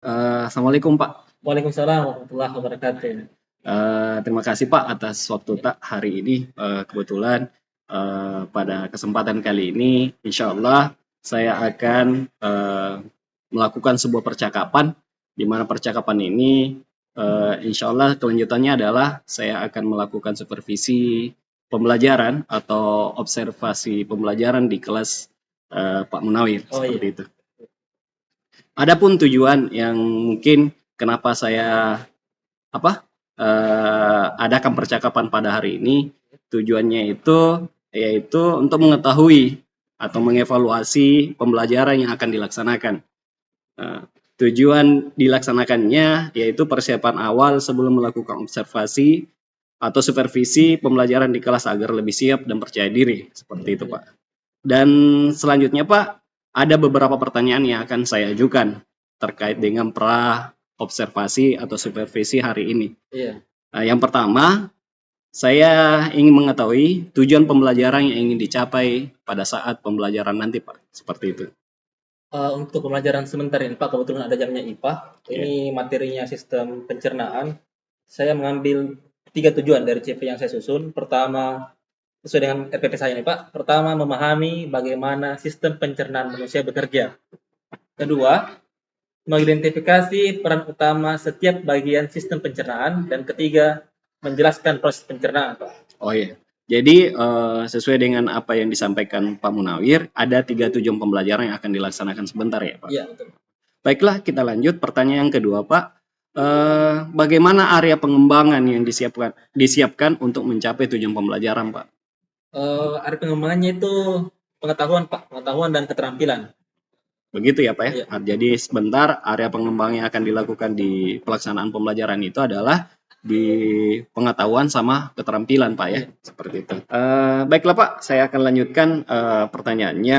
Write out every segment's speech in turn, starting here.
Assalamualaikum Pak. Waalaikumsalam warahmatullahi wabarakatuh. Terima kasih Pak atas waktu tak hari ini. Kebetulan pada kesempatan kali ini, insya Allah saya akan melakukan sebuah percakapan, di mana percakapan ini insya Allah kelanjutannya adalah saya akan melakukan supervisi pembelajaran atau observasi pembelajaran di kelas Pak Munawir, Oh seperti iya, itu. Adapun tujuan yang mungkin kenapa saya adakan percakapan pada hari ini, tujuannya itu yaitu untuk mengetahui atau mengevaluasi pembelajaran yang akan dilaksanakan. Tujuan dilaksanakannya yaitu persiapan awal sebelum melakukan observasi atau supervisi pembelajaran di kelas agar lebih siap dan percaya diri, seperti itu Pak. Dan selanjutnya Pak, ada beberapa pertanyaan yang akan saya ajukan terkait dengan pra observasi atau supervisi hari ini. iya. Yang pertama, saya ingin mengetahui tujuan pembelajaran yang ingin dicapai pada saat pembelajaran nanti, Pak. Seperti itu. Untuk pembelajaran sebentar ini Pak, kebetulan ada jamnya IPA. Ya. Ini materinya sistem pencernaan. Saya mengambil 3 tujuan dari CV yang saya susun. Pertama, sesuai dengan RPP saya nih Pak. Pertama, memahami bagaimana sistem pencernaan manusia bekerja. Kedua, mengidentifikasi peran utama setiap bagian sistem pencernaan. Dan ketiga, menjelaskan proses pencernaan Pak. Oh iya. Jadi sesuai dengan apa yang disampaikan Pak Munawir, ada 3 tujuan pembelajaran yang akan dilaksanakan sebentar ya, Pak. Iya, betul. Baiklah, kita lanjut. Pertanyaan yang kedua, Pak. Bagaimana area pengembangan yang disiapkan untuk mencapai tujuan pembelajaran, Pak? Area pengembangannya itu pengetahuan Pak, pengetahuan dan keterampilan. Begitu ya Pak ya. Iya. Jadi sebentar area pengembangan yang akan dilakukan di pelaksanaan pembelajaran itu adalah di pengetahuan sama keterampilan Pak ya. Iya. Seperti itu. Baiklah Pak, saya akan lanjutkan pertanyaannya.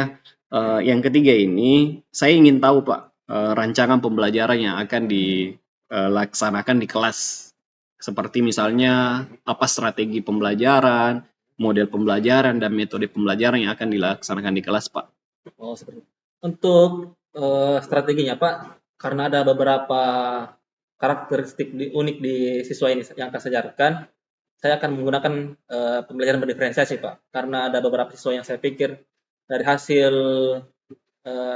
Yang ketiga ini, saya ingin tahu Pak, rancangan pembelajaran yang akan dilaksanakan di kelas. Seperti misalnya apa strategi pembelajaran, model pembelajaran, dan metode pembelajaran yang akan dilaksanakan di kelas Pak. Oh, seperti itu. Untuk strateginya Pak, karena ada beberapa karakteristik unik di siswa ini yang akan saya ajarkan, saya akan menggunakan pembelajaran berdiferensiasi Pak. Karena ada beberapa siswa yang saya pikir dari hasil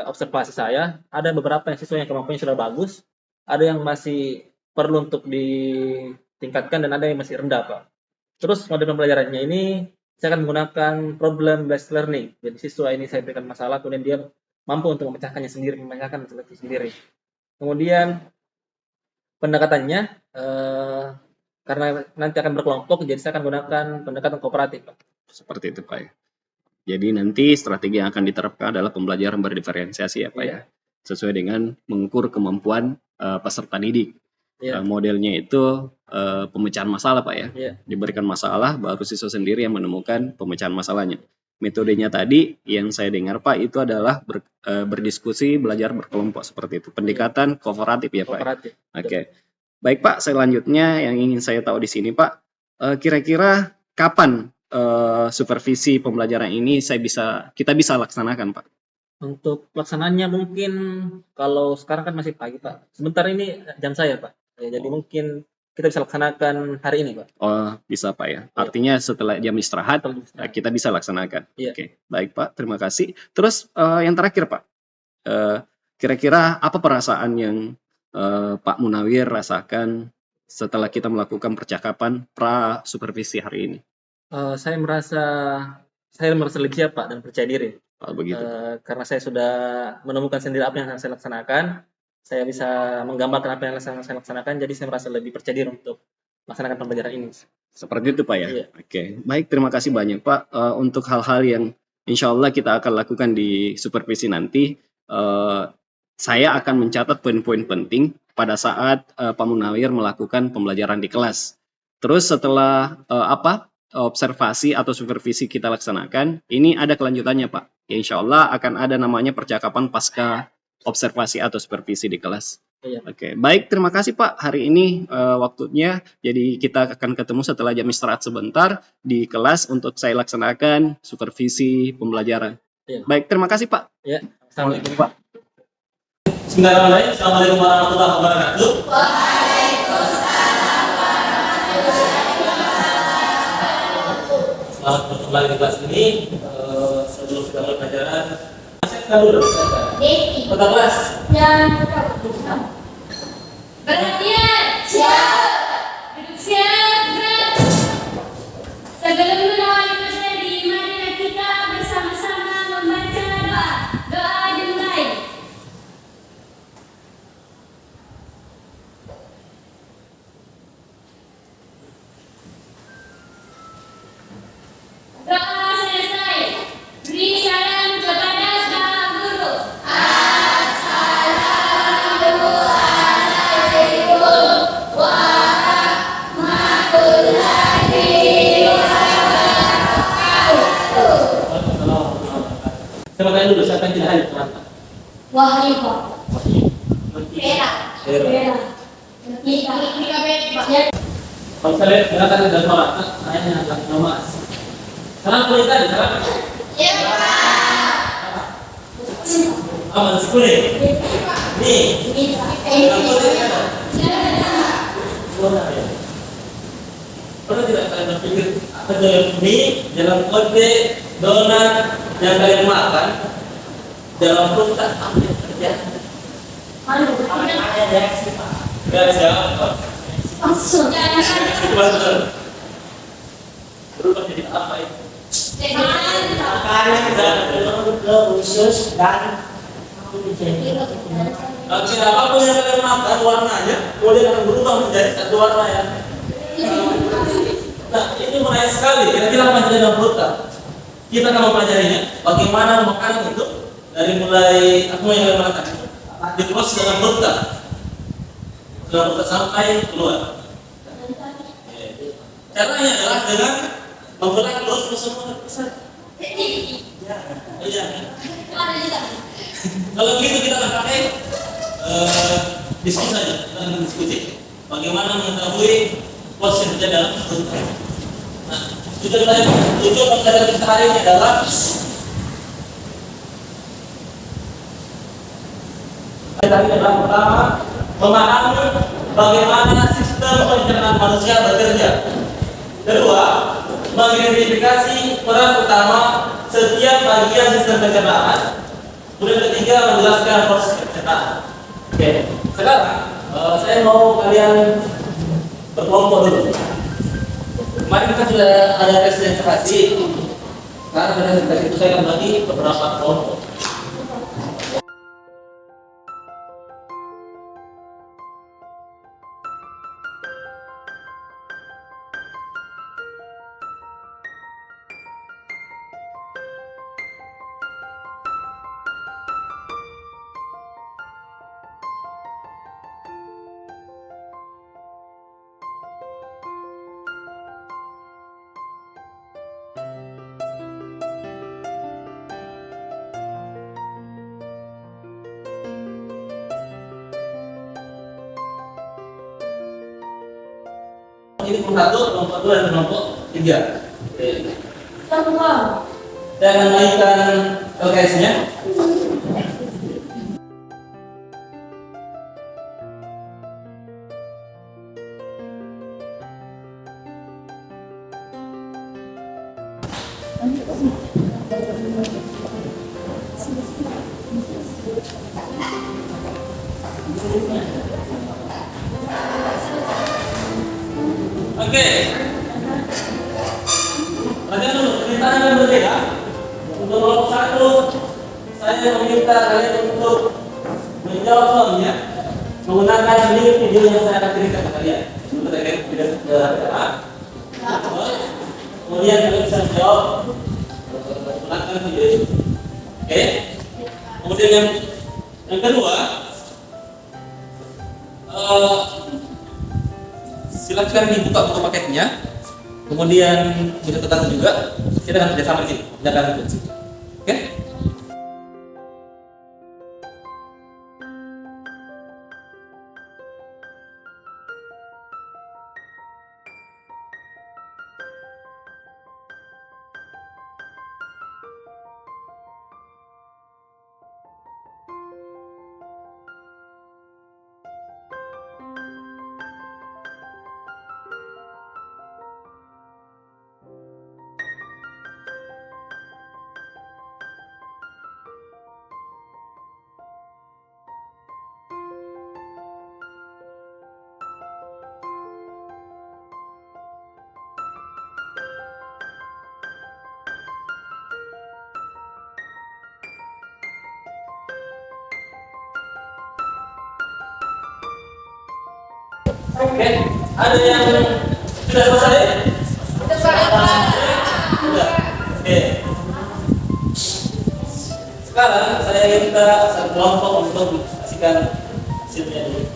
observasi saya, ada beberapa siswa yang kemampuannya sudah bagus, ada yang masih perlu untuk ditingkatkan dan ada yang masih rendah Pak. Terus model pembelajarannya ini saya akan menggunakan problem based learning. Jadi siswa ini saya berikan masalah, kemudian dia mampu untuk memecahkannya sendiri, memecahkan masalah itu sendiri. Kemudian pendekatannya karena nanti akan berkelompok, jadi saya akan gunakan pendekatan kooperatif, Pak. Seperti itu Pak ya. Jadi nanti strategi yang akan diterapkan adalah pembelajaran berdiferensiasi ya Pak ya. Sesuai dengan mengukur kemampuan peserta didik. Modelnya itu pemecahan masalah Pak ya. Diberikan masalah, baru siswa sendiri yang menemukan pemecahan masalahnya. Metodenya tadi yang saya dengar Pak itu adalah berdiskusi, belajar berkelompok seperti itu. Pendekatan kooperatif ya Pak. Kooperatif. Oke. Baik Pak, selanjutnya yang ingin saya tahu di sini Pak, kira-kira kapan supervisi pembelajaran ini kita bisa laksanakan Pak? Untuk pelaksanaannya mungkin kalau sekarang kan masih pagi Pak. Sebentar ini jam saya Pak. Jadi mungkin kita bisa laksanakan hari ini Pak. Oh bisa Pak ya. Artinya setelah jam istirahat kita bisa laksanakan. Oke, baik Pak, terima kasih. Terus yang terakhir Pak, kira-kira apa perasaan yang Pak Munawir rasakan setelah kita melakukan percakapan pra supervisi hari ini? Saya merasa lega Pak dan percaya diri. Begitu. Karena saya sudah menemukan sendiri apa yang saya laksanakan, saya bisa menggambarkan apa yang saya laksanakan, jadi saya merasa lebih percaya diri untuk melaksanakan pembelajaran ini. Seperti itu Pak ya? Iya. Oke, baik, terima kasih banyak Pak untuk hal-hal yang insya Allah kita akan lakukan di supervisi nanti. Saya akan mencatat poin-poin penting pada saat Pak Munawir melakukan pembelajaran di kelas. Terus setelah observasi atau supervisi kita laksanakan, ini ada kelanjutannya Pak. Ya, insya Allah akan ada namanya percakapan pasca observasi atau supervisi di kelas. Iya. Oke, baik, terima kasih Pak. Hari ini waktunya, jadi kita akan ketemu setelah jam istirahat sebentar di kelas untuk saya laksanakan supervisi pembelajaran. Iya. Baik, terima kasih Pak. Ya, assalamualaikum Pak. Bismillahirrahmanirrahim. Assalamualaikum warahmatullahi wabarakatuh. Selamat bertemu lagi di kelas ini. Sebelum kita mulai pelajaran, siapkan dulu. Kota kelas. Perhatian, siap. Duduk siap, gerak. Sebelum mulai materi, marilah kita bersama-sama membaca doa. Doa dimulai. Doa selesai. Beri salam kepada Bapak Guru. Siapa tanya dulu, siapa yang tidak hadir terangkan? Wahyu. Vera. Vera. Vera. Kalau saya lihat, silakan ada suara. Ayahnya adalah nama. Sekarang boleh tadi, sekarang. Apa nasi kuning? Nih. Yang kuning ada. Warna ya. Pernah tidak kalian berpikir ada mie, dalam kode, donat yang kalian makan dalam perut tak apa yang terjadi? Ada reaksi pak. Reaksi apa? Langsung. Itu betul. Berubah jadi apa itu? Makanan ke usus dan Apapun yang kalian makan warnanya kemudian akan berubah menjadi satu warna ya. Nah ini menarik sekali. Kira-kira apa yang terjadi dalam perut kita? Kita akan mempelajarinya. Bagaimana makanan itu dari mulai apa yang kalian makan itu diproses dalam perut kita, dalam perut sampai keluar. Caranya adalah dengan membelah perut semua besar. Iya. Kalau begitu kita akan pakai diskusi saja, kita akan diskusi bagaimana mengetahui proses yang terjadi dalam perut. Nah, tujuan pelajaran kita hari ini adalah pertama memahami bagaimana sistem pencernaan manusia bekerja. Kedua, mengidentifikasi peran utama setiap bagian sistem pencernaan. Kemudian ketiga, menjelaskan proses pencernaan. Oke, sekarang saya mau kalian berkelompok dulu. Kemarin kita sudah ada presentasi. Sekarang dari presentasi itu saya akan bagi beberapa kelompok. Ini kelompok 1, kelompok 2, dan kelompok 3. Saya akan naikkan LKS-nya. Oke. Perhatikan dulu, permintaan yang berbeda. Untuk kelompok 1, saya meminta kalian untuk menjawab soalnya menggunakan link video yang saya akan kirimkan ke kalian. Untuk kalian tidak bergerak. Kemudian kalian bisa menjawab menggunakan video itu. Oke. Kemudian yang kedua, silakan dibuka buku paketnya, kemudian bisa tetap juga kita akan kerjasama di sini, tidak akan ribet. Oke? Oke, ada yang sudah selesai? Sudah. Oke. Sekarang saya minta satu kelompok untuk kasihkan hasilnya dulu.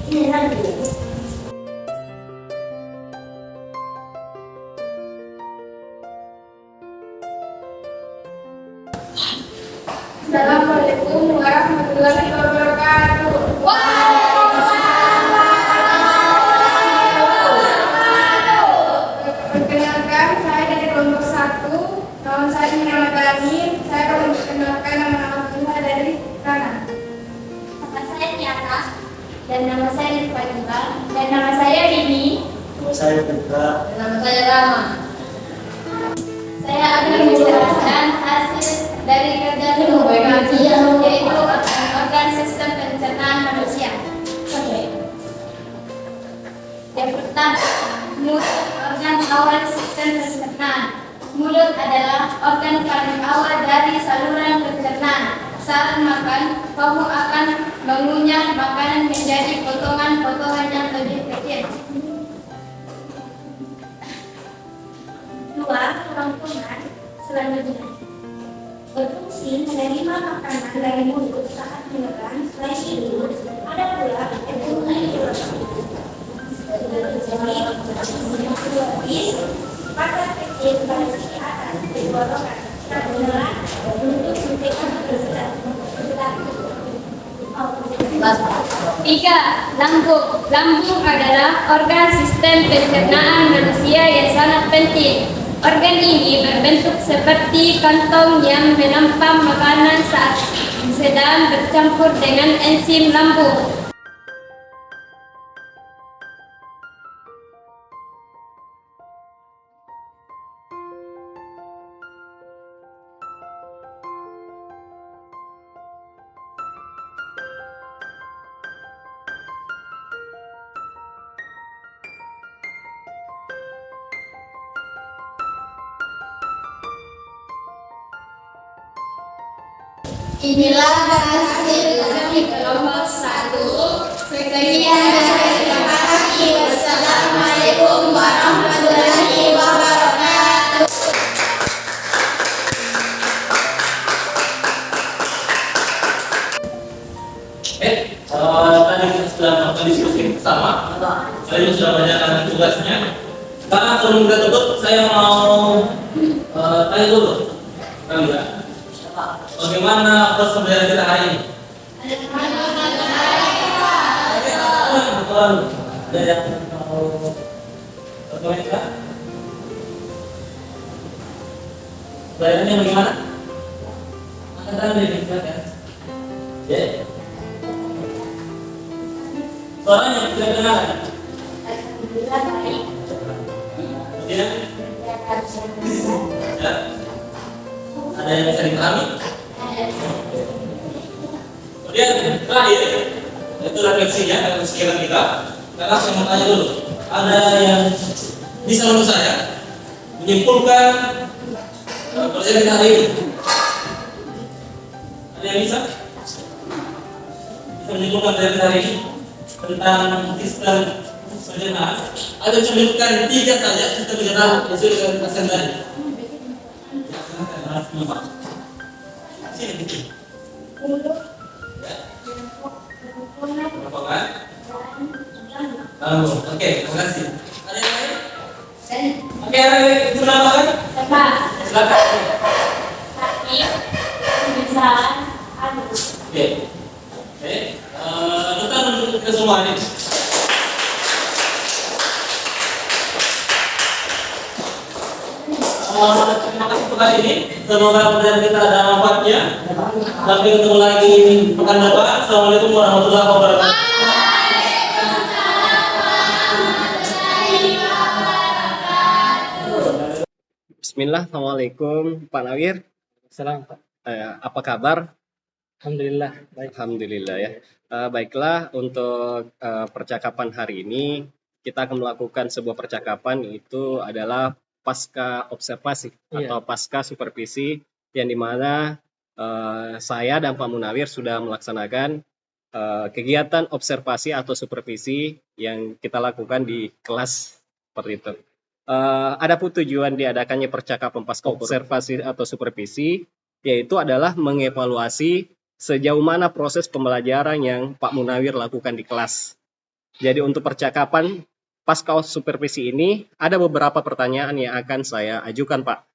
Assalamualaikum warahmatullahi wabarakatuh. Perkenalkan, saya dari kelompok 1. Nama saya Muhammad Dani. Saya akan memperkenalkan nama-nama saya dari kanan. Nama saya Tiara dan nama saya Rizka Nila dan nama saya Rini. Nama saya Putra. Dan nama saya Rama. Saya akan menjelaskan hasil dari kerja teknologi yaitu organ sistem pencernaan manusia. Oke. Yang pertama, mulut, organ awal sistem pencernaan. Mulut adalah organ paling awal dari saluran pencernaan. Saat makan, kamu akan mengunyah makanan menjadi potongan-potongan yang lebih kecil. 2. Kerongkongan selanjutnya berfungsi menerima makanan dari mulut saat menekan. Selain itu, ada pula bis pada kecil pada sisi atas tenggorokan yang menelan untuk suntikan bergerak. 3. Lambung. Lambung adalah organ sistem pencernaan manusia yang sangat penting. Organ ini berbentuk seperti kantong yang menampung makanan saat sedang bercampur dengan enzim lambung. Inilah hasil dari kelompok 1. Sekian dan terima kasih. Wassalamualaikum warahmatullahi wabarakatuh. Tadi kita sudah melakukan diskusi bersama. Saya sudah menjalankan tugasnya. Sekarang sebelum kita tutup, saya mau tanya dulu. Kalian, bagaimana proses pembelajaran kita hari ini? Betul. Ada yang mau berkomentar? Pelajarannya bagaimana? Angkat tangan dari silakan. Ya. Suaranya tidak kedengaran. Alhamdulillah baik. Kemudian, ya. Ada yang bisa dipahami? Kemudian terakhir, itu refleksinya dalam sekitar kita. Karena saya mau tanya dulu, ada yang bisa menurut saya menyimpulkan pelajaran kita hari ini? Ada yang bisa menyimpulkan pelajaran kita hari ini tentang sistem pencernaan? Ada yang menyebutkan 3 saja sistem pencernaan yang sudah kita jelaskan tadi. Sini. Kerongkongan. Oke, terima kasih. Ada yang lain? Oke, ada yang itu menambahkan? Silakan. Kaki, pemeriksaan, Oke. Oke. Kita menunjuk ke semua ini. Terima kasih untuk kali ini. Semoga pelajaran kita ada manfaatnya. Sampai ketemu lagi pekan depan. Assalamualaikum warahmatullahi wabarakatuh. Bismillah, Assalamualaikum Pak Nawir. Salam, Pak. Apa kabar? Alhamdulillah, baik. Alhamdulillah ya. Baiklah, untuk percakapan hari ini kita akan melakukan sebuah percakapan, itu adalah pasca observasi atau pasca supervisi, yang dimana saya dan Pak Munawir sudah melaksanakan kegiatan observasi atau supervisi yang kita lakukan di kelas seperti itu. Adapun tujuan diadakannya percakapan pasca observasi atau supervisi yaitu adalah mengevaluasi sejauh mana proses pembelajaran yang Pak Munawir lakukan di kelas. Jadi untuk percakapan pasca supervisi ini ada beberapa pertanyaan yang akan saya ajukan Pak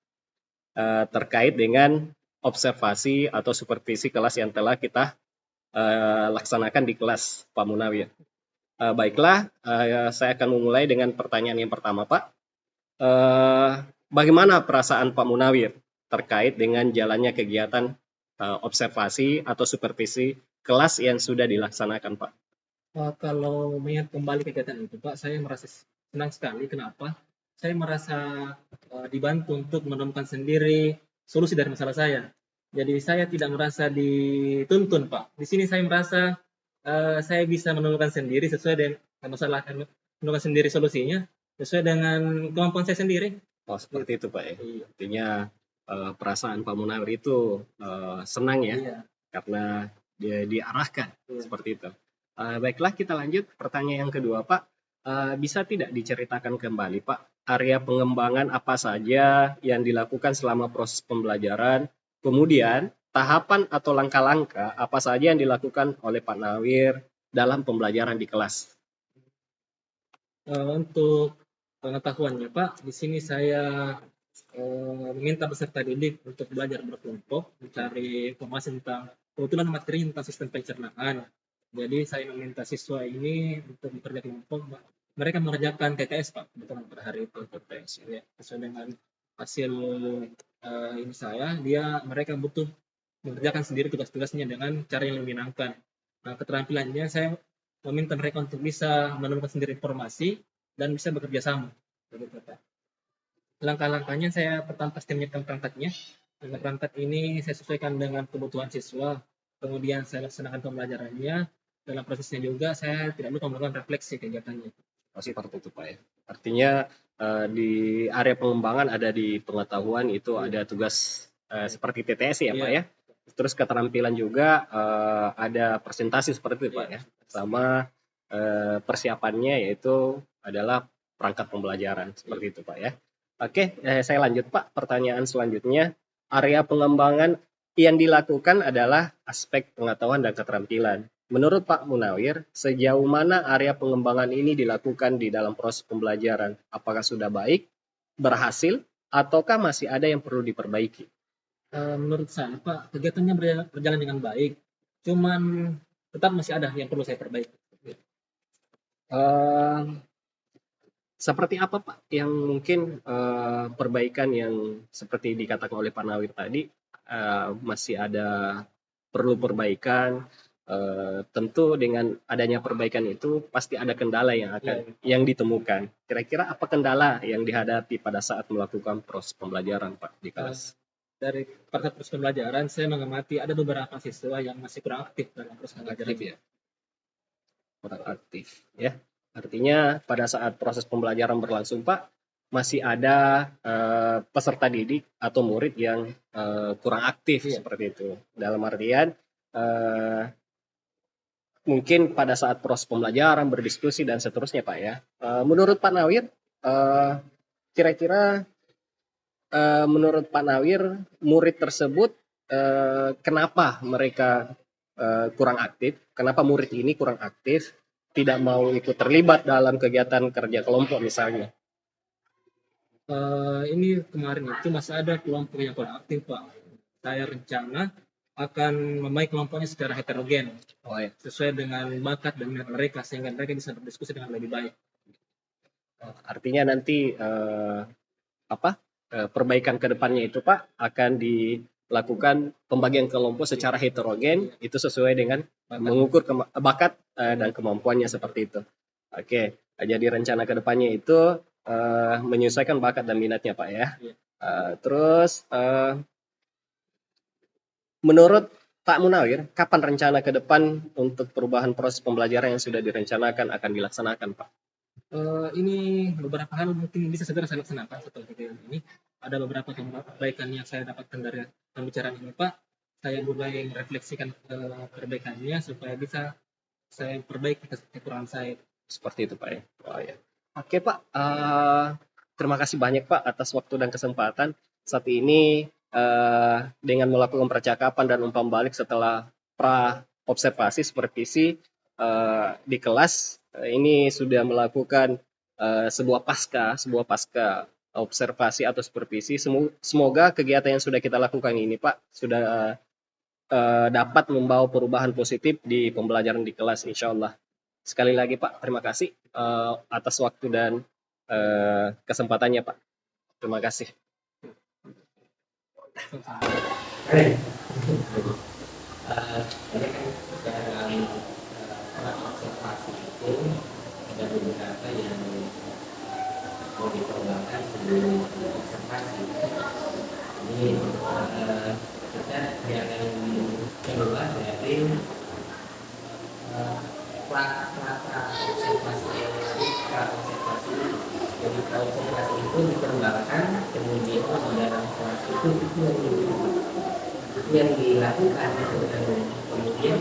terkait dengan observasi atau supervisi kelas yang telah kita laksanakan di kelas Pak Munawir. Baiklah, saya akan memulai dengan pertanyaan yang pertama Pak. Bagaimana perasaan Pak Munawir terkait dengan jalannya kegiatan observasi atau supervisi kelas yang sudah dilaksanakan Pak? Kalau mengingat kembali kegiatan itu Pak, saya merasa senang sekali. Kenapa? Saya merasa dibantu untuk menemukan sendiri solusi dari masalah saya. Jadi saya tidak merasa dituntun Pak. Di sini saya merasa saya bisa menemukan sendiri sesuai dengan masalah, menemukan sendiri solusinya sesuai dengan kemampuan saya sendiri. Oh seperti itu Pak ya. Iya. Artinya perasaan Pak Munawir itu senang ya, Iya. karena dia diarahkan Iya. seperti itu. Baiklah kita lanjut pertanyaan yang kedua Pak. Bisa tidak diceritakan kembali Pak area pengembangan apa saja yang dilakukan selama proses pembelajaran, kemudian tahapan atau langkah-langkah apa saja yang dilakukan oleh Pak Nawir dalam pembelajaran di kelas? Untuk pengetahuannya Pak, di sini saya meminta peserta didik untuk belajar berkelompok, mencari informasi tentang kebetulan materi tentang sistem pencernaan. Jadi saya meminta siswa ini untuk bekerja kelompok, mereka mengerjakan TTS Pak, kebetulan pada hari itu TTS ya, sesuai dengan hasil ini mereka butuh mengerjakan sendiri tugas-tugasnya dengan cara yang menyenangkan. Nah, keterampilannya saya meminta mereka untuk bisa menemukan sendiri informasi dan bisa bekerja sama. Begitu, Pak. Langkah-langkahnya saya pertama pasti menyiapkan perangkatnya. Perangkat ini saya sesuaikan dengan kebutuhan siswa. Kemudian saya laksanakan pembelajarannya. Dalam prosesnya juga saya tidak lupa melakukan refleksi kegiatannya. Oh, seperti itu Pak ya. Artinya di area pengembangan ada di pengetahuan itu ada tugas seperti TTS ya Pak ya. Terus keterampilan juga ada presentasi seperti itu Pak ya. Sama persiapannya yaitu adalah perangkat pembelajaran seperti itu Pak ya. Oke, saya lanjut Pak. Pertanyaan selanjutnya, area pengembangan yang dilakukan adalah aspek pengetahuan dan keterampilan. Menurut Pak Munawir, sejauh mana area pengembangan ini dilakukan di dalam proses pembelajaran? Apakah sudah baik, berhasil, ataukah masih ada yang perlu diperbaiki? Menurut saya Pak, kegiatannya berjalan dengan baik. Cuman tetap masih ada yang perlu saya perbaiki. Seperti apa Pak yang mungkin perbaikan yang seperti dikatakan oleh Pak Nawir tadi masih ada perlu perbaikan? Tentu dengan adanya perbaikan itu pasti ada kendala yang ditemukan. Kira-kira apa kendala yang dihadapi pada saat melakukan proses pembelajaran Pak di kelas? Dari pada proses pembelajaran saya mengamati ada beberapa siswa yang masih kurang aktif dalam proses pembelajaran. Ya? Kurang aktif ya. Artinya pada saat proses pembelajaran berlangsung Pak masih ada peserta didik atau murid yang kurang aktif seperti itu. Dalam artian mungkin pada saat proses pembelajaran, berdiskusi dan seterusnya Pak ya. Menurut Pak Nawir, kira-kira menurut Pak Nawir, murid tersebut kenapa mereka kurang aktif? Kenapa murid ini kurang aktif, tidak mau ikut terlibat dalam kegiatan kerja kelompok misalnya? Ini kemarin itu masih ada kelompok yang kurang aktif Pak. Saya rencana akan membagi kelompoknya secara heterogen, sesuai dengan bakat dan minat mereka sehingga mereka bisa berdiskusi dengan lebih baik. Artinya nanti perbaikan ke depannya itu Pak akan dilakukan pembagian kelompok secara heterogen, itu sesuai dengan mengukur bakat dan kemampuannya seperti itu. Oke, jadi rencana ke depannya itu menyesuaikan bakat dan minatnya Pak ya. Terus menurut Pak Munawir, kapan rencana ke depan untuk perubahan proses pembelajaran yang sudah direncanakan akan dilaksanakan, Pak? Ini beberapa hal mungkin bisa segera saya laksanakan setelah kejadian ini. Ada beberapa perbaikan yang saya dapatkan dari pembicaraan ini, Pak. Saya mulai merefleksikan perbaikannya supaya bisa saya perbaiki kekurangan saya. Seperti itu Pak ya. Oh, ya. Oke Pak, terima kasih banyak Pak atas waktu dan kesempatan. Saat ini dengan melakukan percakapan dan umpan balik setelah pra observasi supervisi di kelas, ini sudah melakukan sebuah pasca observasi atau supervisi. Semoga kegiatan yang sudah kita lakukan ini Pak sudah dapat membawa perubahan positif di pembelajaran di kelas insya Allah. Sekali lagi Pak, terima kasih atas waktu dan kesempatannya Pak. Terima kasih. Ini kan dalam observasi itu ada beberapa yang mau dikembangkan sebelum observasi. Ini kita jangan keluar dari observasi jadi observasi itu dikembangkan kemudian dalam kelas itu yang dilakukan dan kemudian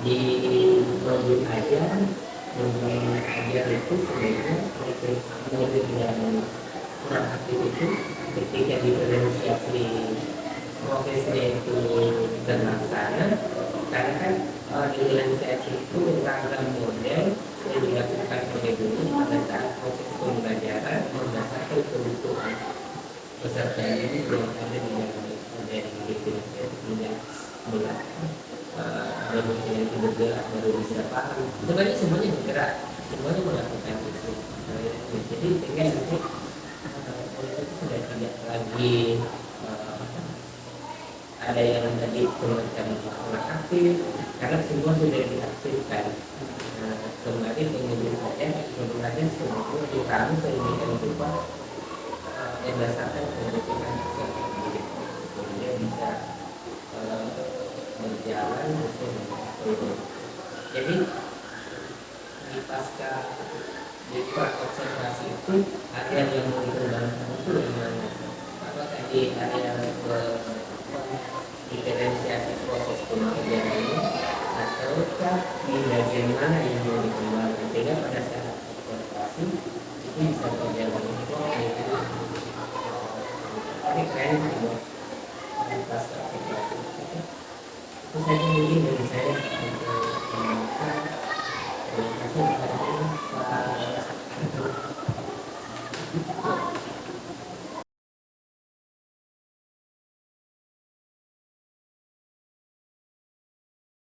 di modul ajar itu sebenarnya modul yang kurang aktif itu ketika diferensiasi prosesnya itu terlaksana karena kan diferensiasi itu ragam model yang dilakukan oleh guru pada saat proses pembelajaran berdasarkan kebutuhan peserta ini yang ada di dalam model diferensiasi tidak bergerak baru yang bergerak baru bisa paham sebenarnya semuanya bergerak semuanya melakukan itu jadi sehingga nanti itu sudah tidak lagi ada yang tadi semacam kurang aktif karena semua sudah diaktifkan. Kembali kemudian saja semua ditaruh sedemikian rupa berdasarkan kebutuhan kemudian bisa berjalan betul. Jadi di pasca di observasi itu ada yang mau dikembangkan itu yang apa tadi ada yang diferensiasi proses pembelajaran ini ataukah di bagian mana yang mau dikembangkan sehingga pada saat observasi itu bisa berjalan ini keren buat pasca observasi itu saja mungkin dari saya.